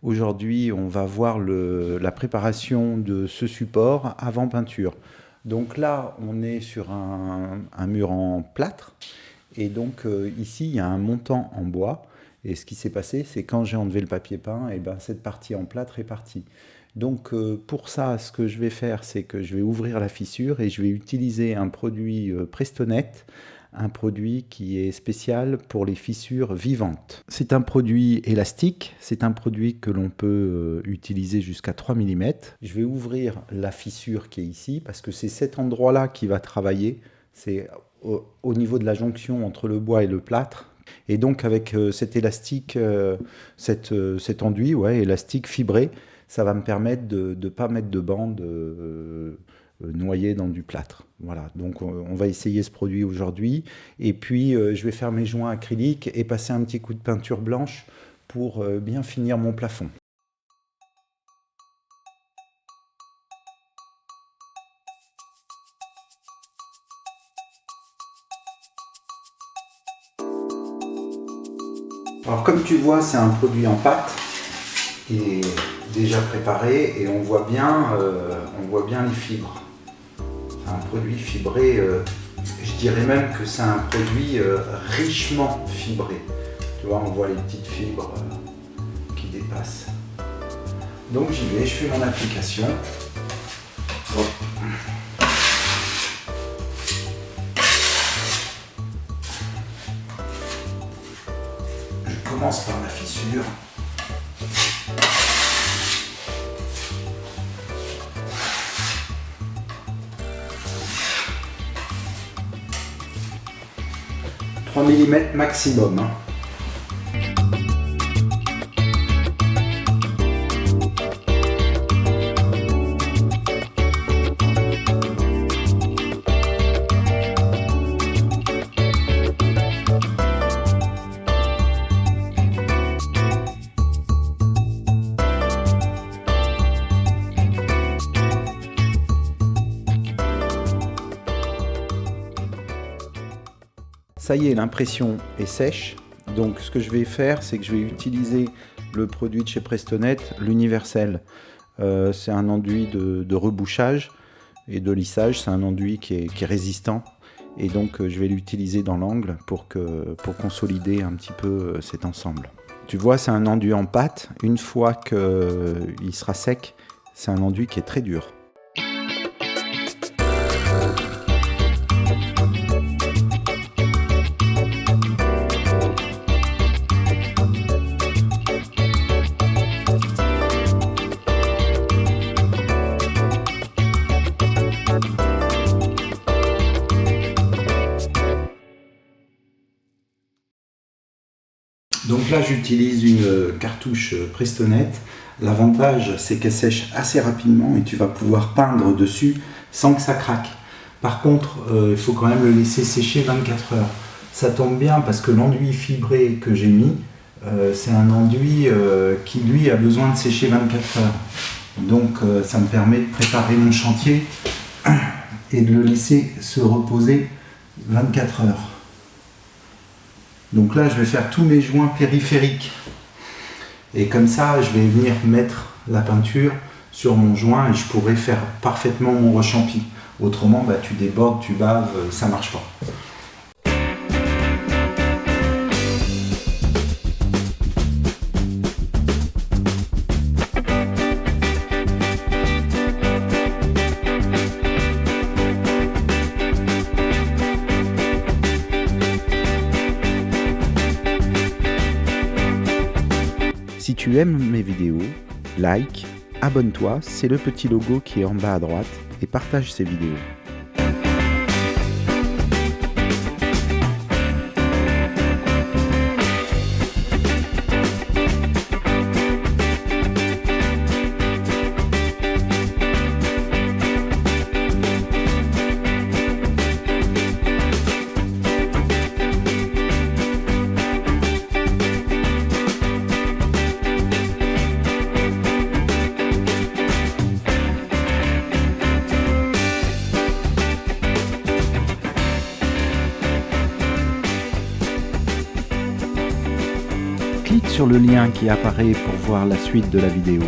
Aujourd'hui, on va voir la préparation de ce support avant peinture. Donc là, on est sur un mur en plâtre. Et donc ici, il y a un montant en bois. Et ce qui s'est passé, c'est quand j'ai enlevé le papier peint, et ben, cette partie en plâtre est partie. Donc pour ça, ce que je vais faire, c'est que je vais ouvrir la fissure et je vais utiliser un produit Prestonet, un produit qui est spécial pour les fissures vivantes. C'est un produit élastique, c'est un produit que l'on peut utiliser jusqu'à 3 mm. Je vais ouvrir la fissure qui est ici, parce que c'est cet endroit-là qui va travailler, c'est au niveau de la jonction entre le bois et le plâtre. Et donc avec cet élastique, cet enduit élastique fibré, ça va me permettre de ne pas mettre de bande noyée dans du plâtre. Voilà, donc on va essayer ce produit aujourd'hui. Et puis je vais faire mes joints acryliques et passer un petit coup de peinture blanche pour bien finir mon plafond. Alors comme tu vois, c'est un produit en pâte et déjà préparé, et on voit bien les fibres. C'est un produit fibré, je dirais même que c'est un produit richement fibré. Tu vois, on voit les petites fibres qui dépassent. Donc j'y vais, je fais mon application. Hop. Je commence par la fissure. Mm maximum. Ça y est, l'impression est sèche. Donc ce que je vais faire, c'est que je vais utiliser le produit de chez Prestonet, l'universel. C'est un enduit de rebouchage et de lissage. C'est un enduit qui est résistant. Et donc je vais l'utiliser dans l'angle pour consolider un petit peu cet ensemble. Tu vois, c'est un enduit en pâte. Une fois qu'il sera sec, c'est un enduit qui est très dur. Donc là, j'utilise une cartouche Prestonet. L'avantage, c'est qu'elle sèche assez rapidement et tu vas pouvoir peindre dessus sans que ça craque. Par contre, il faut quand même le laisser sécher 24 heures. Ça tombe bien parce que l'enduit fibré que j'ai mis, c'est un enduit qui, lui, a besoin de sécher 24 heures. Donc, ça me permet de préparer mon chantier et de le laisser se reposer 24 heures. Donc là, je vais faire tous mes joints périphériques. Et comme ça, je vais venir mettre la peinture sur mon joint et je pourrai faire parfaitement mon rechampi. Autrement, tu débordes, tu baves, ça marche pas. Si tu aimes mes vidéos, like, abonne-toi, c'est le petit logo qui est en bas à droite, et partage ces vidéos. sur le lien qui apparaît pour voir la suite de la vidéo.